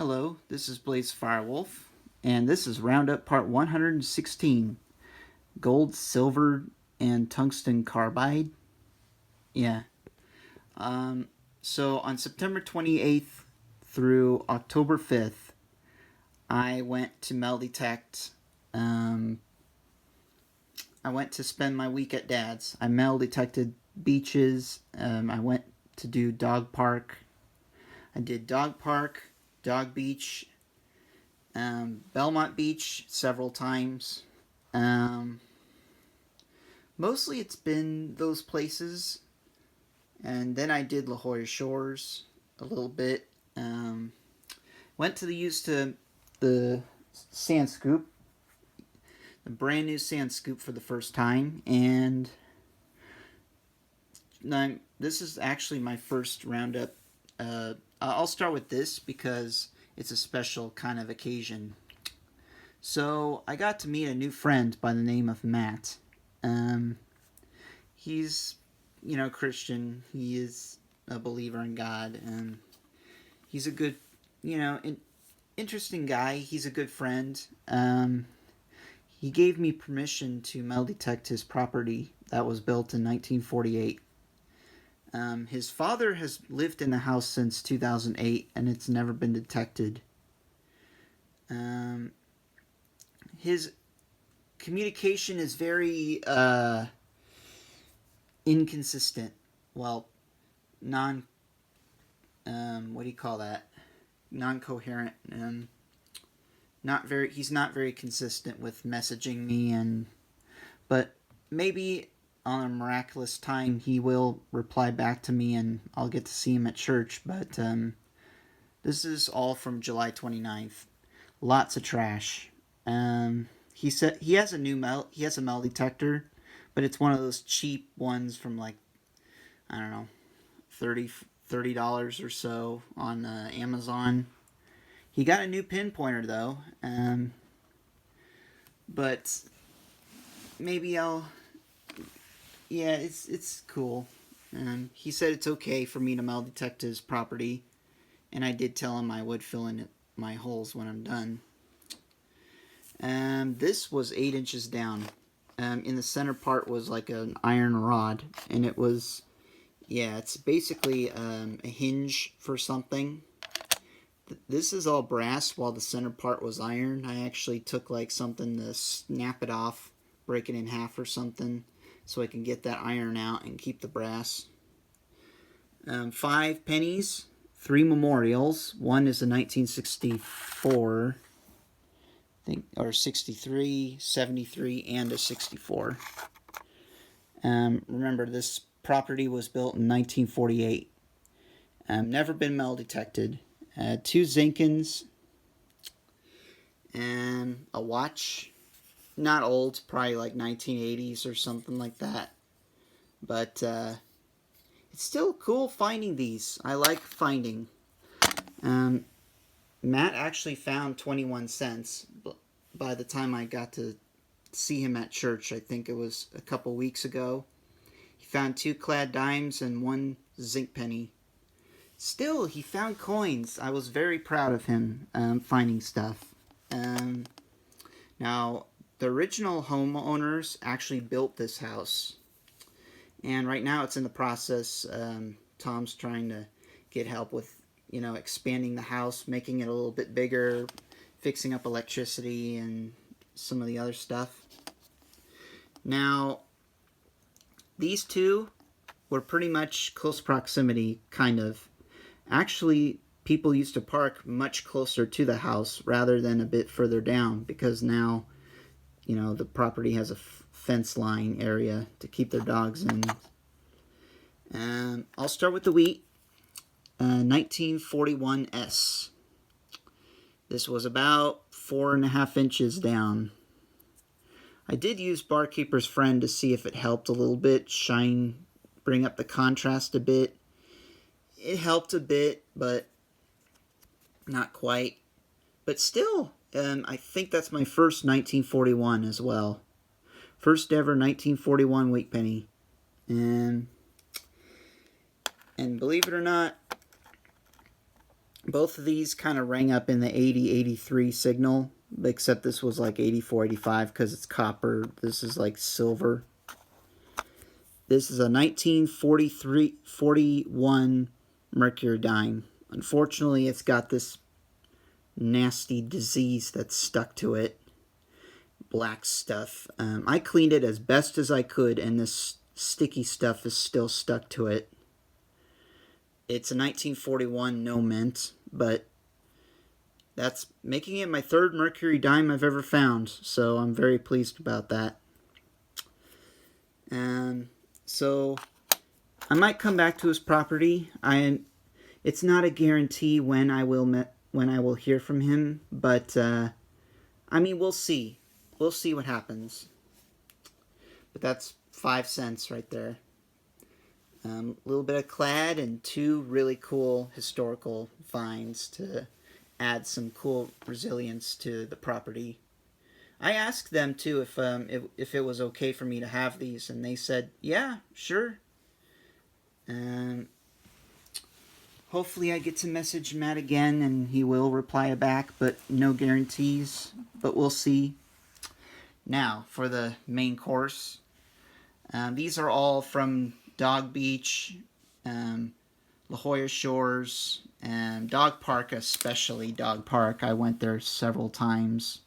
Hello, this is Blaze Firewolf, and this is Roundup Part 116, Gold, Silver, and Tungsten Carbide. Yeah. So on September 28th through October 5th, I went to Metal Detect. I went to spend my week at Dad's. I metal detected beaches. I went to do dog park. I did dog park, dog beach, Belmont Beach several times. Mostly it's been those places. And then I did La Jolla Shores a little bit. Went to the sand scoop, the brand new sand scoop for the first time. And this is actually my first Roundup. I'll start with this because it's a special kind of occasion. So I got to meet a new friend by the name of Matt. He's, Christian. He is a believer in God, and he's a good, interesting guy. He's a good friend. He gave me permission to metal detect his property that was built in 1948. His father has lived in the house since 2008, and it's never been detected. His communication is very inconsistent. Well, what do you call that? Non-coherent. He's not very consistent with messaging me, but maybe on a miraculous time he will reply back to me and I'll get to see him at church. But this is all from July 29th. Lots of trash. He said he has a metal detector, but it's one of those cheap ones from I don't know, $30 or so on Amazon. He got a new pinpointer though, but maybe it's cool. He said it's okay for me to metal detect his property, and I did tell him I would fill in my holes when I'm done. This was 8 inches down. In the center part was like an iron rod, and it was, it's basically a hinge for something. This is all brass, while the center part was iron. I actually took something to snap it off, break it in half or something, so I can get that iron out and keep the brass. 5 pennies, 3 memorials. One is a 1964, or 63, 73, and a 64. Remember, this property was built in 1948. Never been metal detected. 2 Zinkins, and a watch. Not old, probably 1980s or something like that. But it's still cool finding these. I like finding. Matt actually found 21 cents by the time I got to see him at church. I think it was a couple weeks ago. He found 2 clad dimes and 1 zinc penny. Still, he found coins. I was very proud of him finding stuff. Now, the original homeowners actually built this house. And right now it's in the process. Tom's trying to get help with, expanding the house, making it a little bit bigger, fixing up electricity and some of the other stuff. Now, these two were pretty much close proximity, kind of. Actually, people used to park much closer to the house rather than a bit further down, because now, the property has a fence line area to keep their dogs in. I'll start with the wheat. 1941S. This was about 4.5 inches down. I did use Barkeeper's Friend to see if it helped a little bit, bring up the contrast a bit. It helped a bit, but not quite. But still, I think that's my first 1941 as well. First ever 1941 wheat penny. And believe it or not, Both of these kind of rang up in the 80, 83 signal, except this was like 84, 85 because it's copper. This is like silver. This is a 1941 mercury dime. Unfortunately, it's got this nasty disease that's stuck to it. Black stuff. I cleaned it as best as I could, and this sticky stuff is still stuck to it. It's a 1941 no mint, but that's making it my third mercury dime I've ever found, so I'm very pleased about that. So I might come back to his property. It's not a guarantee when I will hear from him, but I mean, we'll see. We'll see what happens. But that's 5 cents right there. A little bit of clad and 2 really cool historical finds to add some cool resilience to the property. I asked them too if it was okay for me to have these, and they said, yeah, sure. Hopefully I get to message Matt again and he will reply back, but no guarantees, but we'll see. Now, for the main course. These are all from Dog Beach, La Jolla Shores, and Dog Park, especially Dog Park. I went there several times.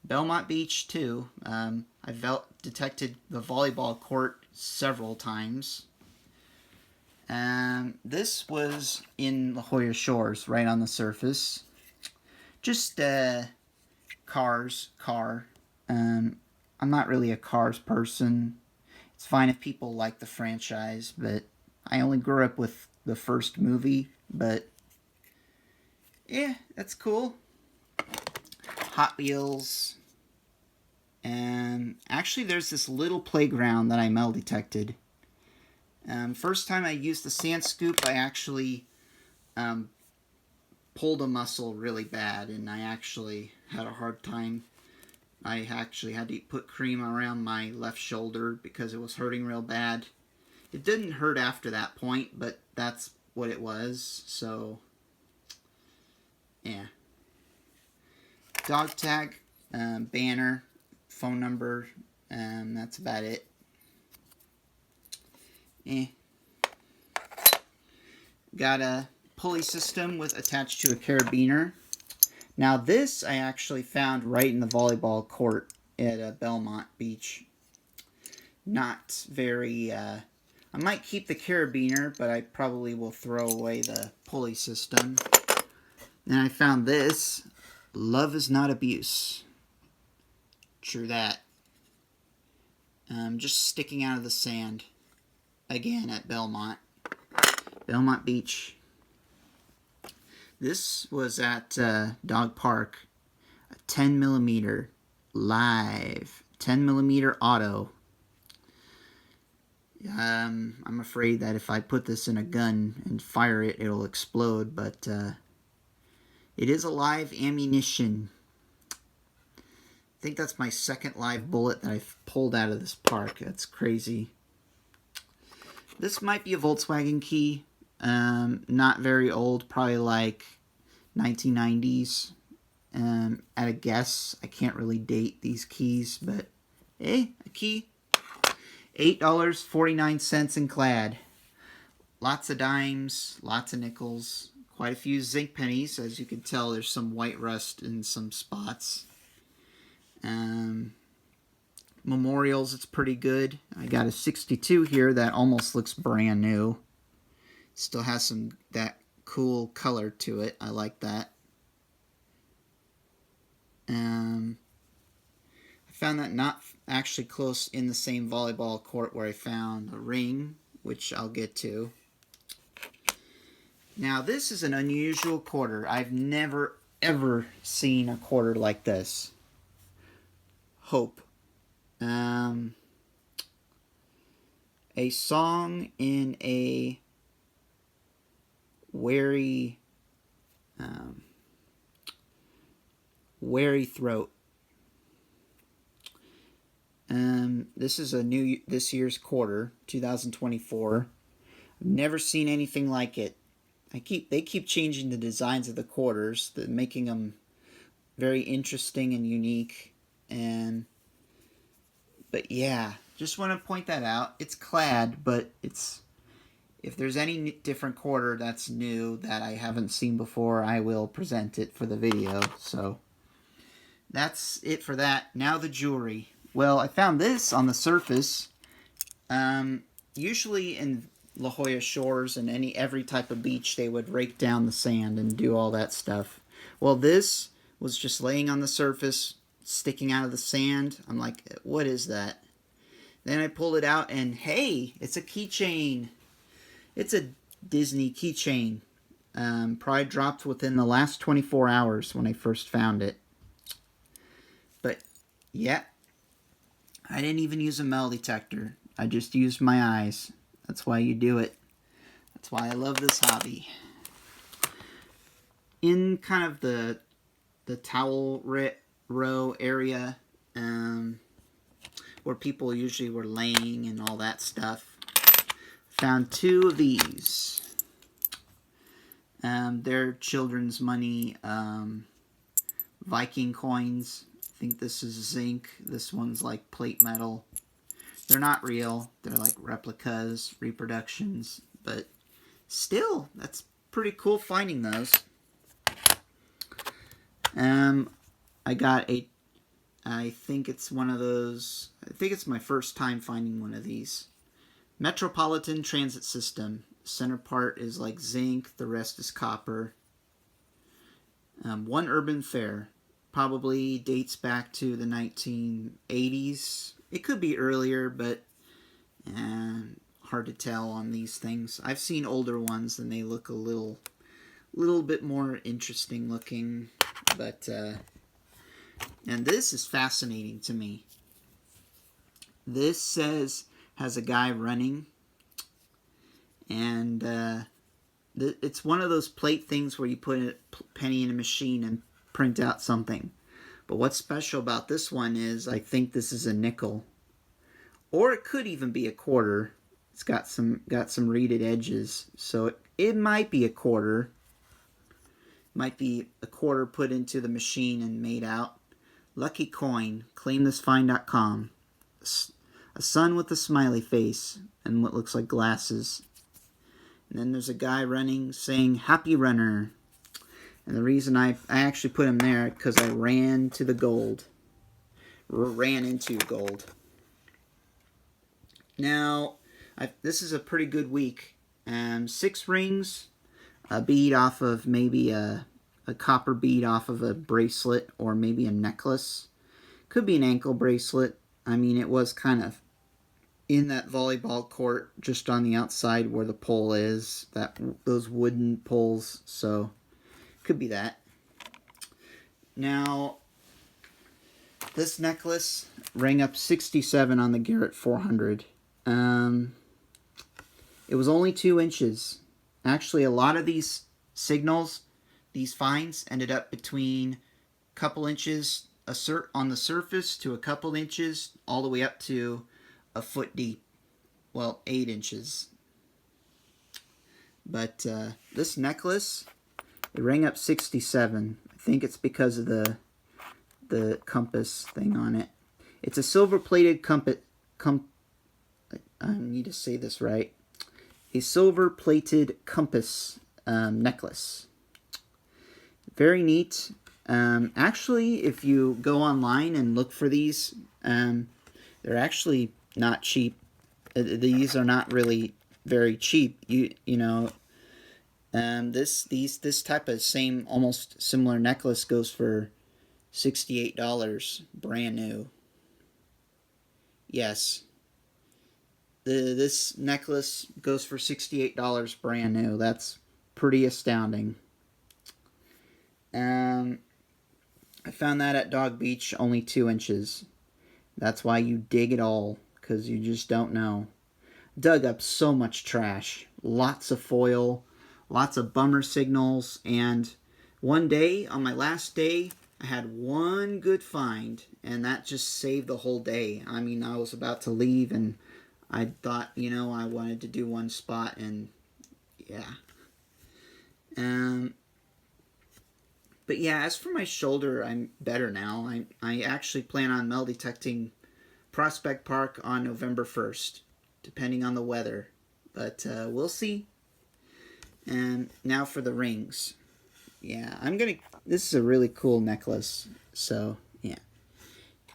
Belmont Beach, too. I've detected the volleyball court several times. This was in La Jolla Shores, right on the surface. Just car. I'm not really a cars person. It's fine if people like the franchise, but I only grew up with the first movie, but yeah, that's cool. Hot Wheels. And actually there's this little playground that I metal detected. First time I used the sand scoop, I actually pulled a muscle really bad, and I actually had a hard time. I actually had to put cream around my left shoulder because it was hurting real bad. It didn't hurt after that point, but that's what it was, so yeah. Dog tag, banner, phone number, that's about it. Got a pulley system with attached to a carabiner. Now this I actually found right in the volleyball court at Belmont Beach. Not very, I might keep the carabiner, but I probably will throw away the pulley system. Then I found this, Love is Not Abuse. True that. Just sticking out of the sand. Again at Belmont Beach. This was at Dog Park, a 10mm live, 10mm auto. I'm afraid that if I put this in a gun and fire it, it'll explode, but it is a live ammunition. I think that's my second live bullet that I've pulled out of this park. That's crazy. This might be a Volkswagen key. Not very old, probably like 1990s. At a guess, I can't really date these keys, but a key. $8.49 in clad. Lots of dimes, lots of nickels, quite a few zinc pennies. As you can tell, there's some white rust in some spots. Memorials, it's pretty good. I got a 62 here that almost looks brand new. Still has that cool color to it. I like that. I found that not actually close in the same volleyball court where I found the ring, which I'll get to. Now this is an unusual quarter. I've never ever seen a quarter like this. Hope. A song in a weary throat. This is this year's quarter, 2024. I've never seen anything like it. They keep changing the designs of the quarters, making them very interesting and unique. But yeah, just want to point that out. It's clad, but if there's any different quarter that's new that I haven't seen before, I will present it for the video. So that's it for that. Now the jewelry. Well, I found this on the surface. Usually in La Jolla Shores and every type of beach, they would rake down the sand and do all that stuff. Well, this was just laying on the surface, sticking out of the sand. I'm like, what is that? Then I pulled it out, and hey, it's a keychain. It's a Disney keychain. Probably dropped within the last 24 hours when I first found it. But yeah, I didn't even use a metal detector. I just used my eyes. That's why you do it. That's why I love this hobby. In kind of the towel row area, where people usually were laying and all that stuff, found two of these. They're children's money Viking coins. I think this is zinc. This one's like plate metal. They're not real. They're like replicas, reproductions, but still, that's pretty cool finding those. I got I think it's one of those, I think it's my first time finding one of these. Metropolitan Transit System. Center part is like zinc, the rest is copper. One urban fair. Probably dates back to the 1980s. It could be earlier, but hard to tell on these things. I've seen older ones and they look a little bit more interesting looking. But and this is fascinating to me. This has a guy running, and it's one of those plate things where you put a penny in a machine and print out something. But what's special about this one is I think this is a nickel, or it could even be a quarter. It's got some reeded edges, so it might be a quarter. Might be a quarter put into the machine and made out. Lucky coin. ClaimThisFind.com. A sun with a smiley face and what looks like glasses. And then there's a guy running saying, "Happy Runner." And the reason I actually put him there because I ran to the gold. Ran into gold. Now, this is a pretty good week. 6 rings, a bead off of maybe a copper bead off of a bracelet or maybe a necklace. Could be an ankle bracelet. I mean, it was kind of in that volleyball court just on the outside where the pole is, those wooden poles, so could be that. Now, this necklace rang up 67 on the Garrett 400. It was only 2 inches. Actually, a lot of these signals, these finds, ended up between a couple inches on the surface to a couple inches, all the way up to a foot deep. Well, 8 inches. But this necklace, it rang up 67. I think it's because of the compass thing on it. It's a silver-plated compass. I need to say this right. A silver-plated compass necklace. Very neat. Actually, if you go online and look for these, they're actually not cheap. These are not really very cheap. You know, this type of same almost similar necklace goes for $68, brand new. Yes. This necklace goes for $68 brand new. That's pretty astounding. I found that at Dog Beach, only 2 inches. That's why you dig it all, because you just don't know. Dug up so much trash. Lots of foil, lots of bummer signals, and one day, on my last day, I had one good find, and that just saved the whole day. I mean, I was about to leave, and I thought, I wanted to do one spot, and yeah. Um, but yeah, as for my shoulder, I'm better now. I actually plan on metal detecting Prospect Park on November 1st, depending on the weather. But we'll see. And now for the rings. Yeah, this is a really cool necklace. So, yeah.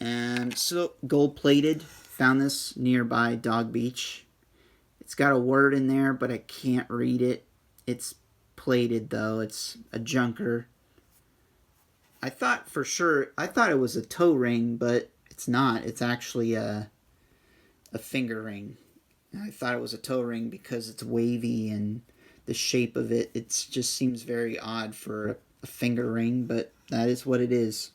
And so, gold plated. Found this nearby Dog Beach. It's got a word in there, but I can't read it. It's plated, though. It's a junker. I thought it was a toe ring, but it's not. It's actually a finger ring. I thought it was a toe ring because it's wavy and the shape of it. It just seems very odd for a finger ring, but that is what it is.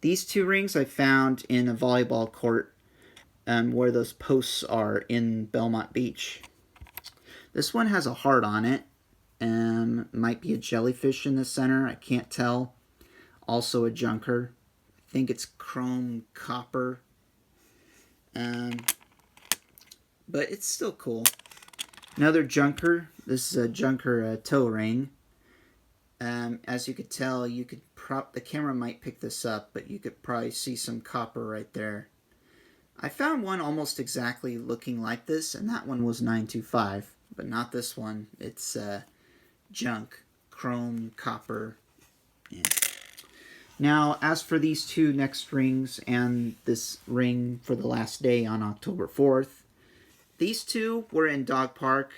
These two rings I found in a volleyball court where those posts are in Belmont Beach. This one has a heart on it. Might be a jellyfish in the center. I can't tell. Also a junker. I think it's chrome copper. But it's still cool. Another junker. This is a junker toe ring. As you could tell, the camera might pick this up, but you could probably see some copper right there. I found one almost exactly looking like this, and that one was 925, but not this one. It's junk, chrome, copper. Yeah. Now, as for these two next rings and this ring for the last day on October 4th, these two were in Dog Park.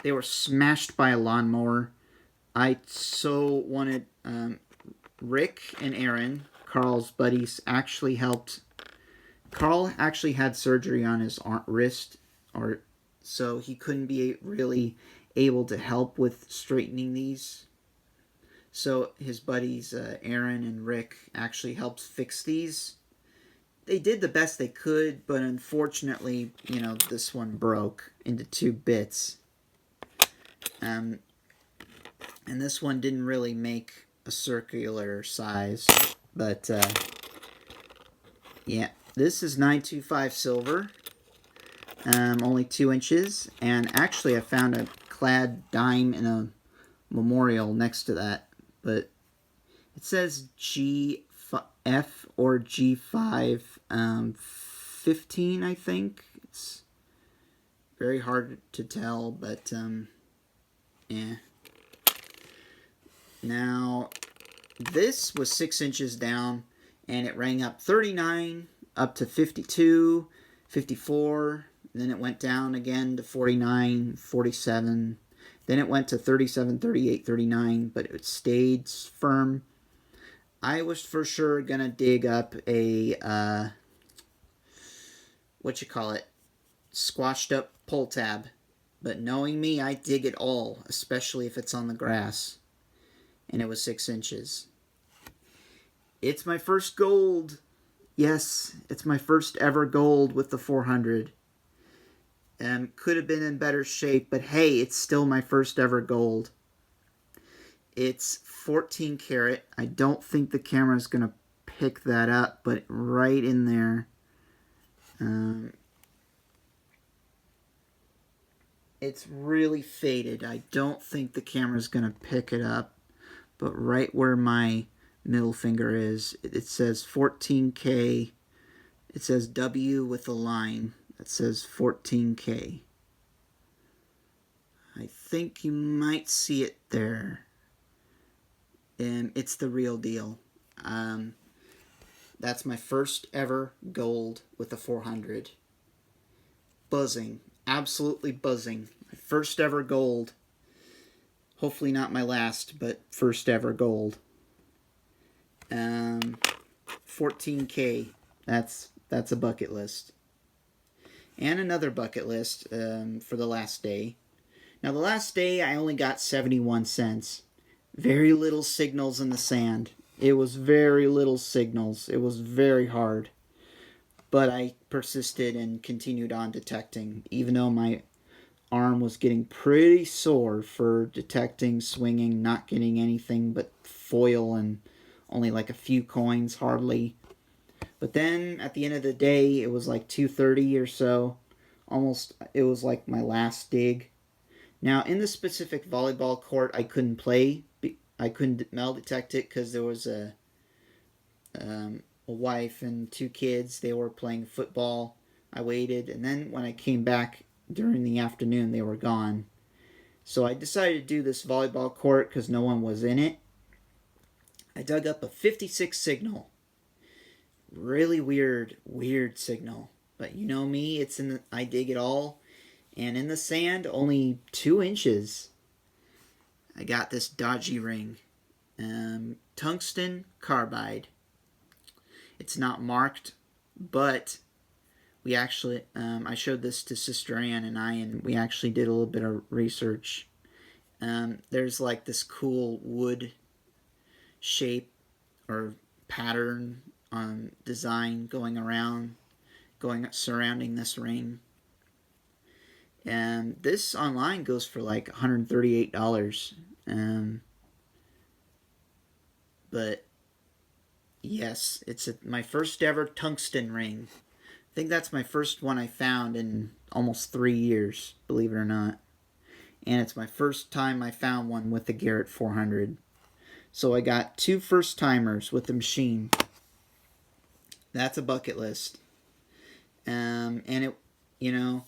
They were smashed by a lawnmower. I so wanted Rick and Aaron, Carl's buddies, actually helped. Carl actually had surgery on his wrist, so he couldn't be really able to help with straightening these. So his buddies, Aaron and Rick, actually helped fix these. They did the best they could, but unfortunately, this one broke into 2 bits. And this one didn't really make a circular size, but yeah, this is 925 silver, only 2 inches, and actually I found a clad dime in a memorial next to that, but it says GF or G5 15, I think. It's very hard to tell, but yeah. Now, this was 6 inches down, and it rang up 39, up to 52, 54, then it went down again to 49, 47, then it went to 37, 38, 39, but it stayed firm. I was for sure going to dig up a, squashed up pull tab. But knowing me, I dig it all, especially if it's on the grass. And it was 6 inches. It's my first gold. Yes, it's my first ever gold with the 400. Could have been in better shape, but hey, it's still my first ever gold. It's 14 karat. I don't think the camera's going to pick that up, but right in there. It's really faded. I don't think the camera's going to pick it up, but right where my middle finger is, it says 14K. It says W with a line that says 14K. I think you might see it there. And it's the real deal. That's my first ever gold with a 400. Buzzing. Absolutely buzzing. My first ever gold. Hopefully not my last, but first ever gold. 14K. That's a bucket list. And another bucket list for the last day. Now the last day I only got 71 cents. Very little signals in the sand. It was very little signals. It was very hard. But I persisted and continued on detecting, even though my arm was getting pretty sore for detecting, swinging, not getting anything but foil and only like a few coins, hardly. But then at the end of the day, it was like 2:30 or so. Almost, it was like my last dig. Now, in the specific volleyball court, I couldn't play. I couldn't metal detect it because there was a wife and 2 kids. They were playing football. I waited, and then when I came back during the afternoon, they were gone. So I decided to do this volleyball court because no one was in it. I dug up a 56 signal. Really weird signal. But you know me, I dig it all. And in the sand, only 2 inches. I got this dodgy ring. Tungsten Carbide. It's not marked, but we actually, I showed this to Sister Ann and we actually did a little bit of research. There's like this cool wood shape or pattern design surrounding this ring. And this online goes for like $138. But yes, it's my first ever tungsten ring. I think that's my first one I found in almost 3 years, believe it or not. And it's my first time I found one with the Garrett 400. So I got 2 first timers with the machine. That's a bucket list. And it, you know,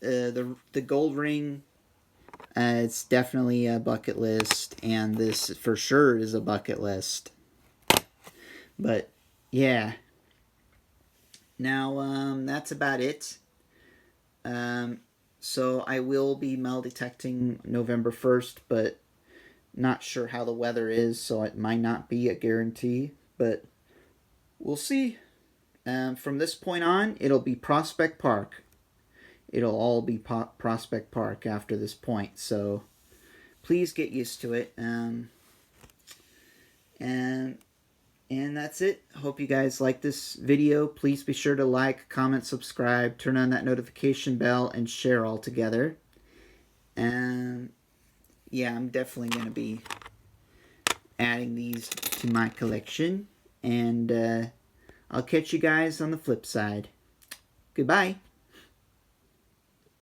the gold ring, it's definitely a bucket list, and this for sure is a bucket list. But yeah. Now that's about it. So I will be metal detecting November 1st, but not sure how the weather is, so it might not be a guarantee, but we'll see. From this point on, it'll be Prospect Park. It'll all be Prospect Park after this point, so please get used to it. And that's it. Hope you guys like this video. Please be sure to like, comment, subscribe, turn on that notification bell, and share all together. And yeah, I'm definitely going to be adding these to my collection. And I'll catch you guys on the flip side. Goodbye.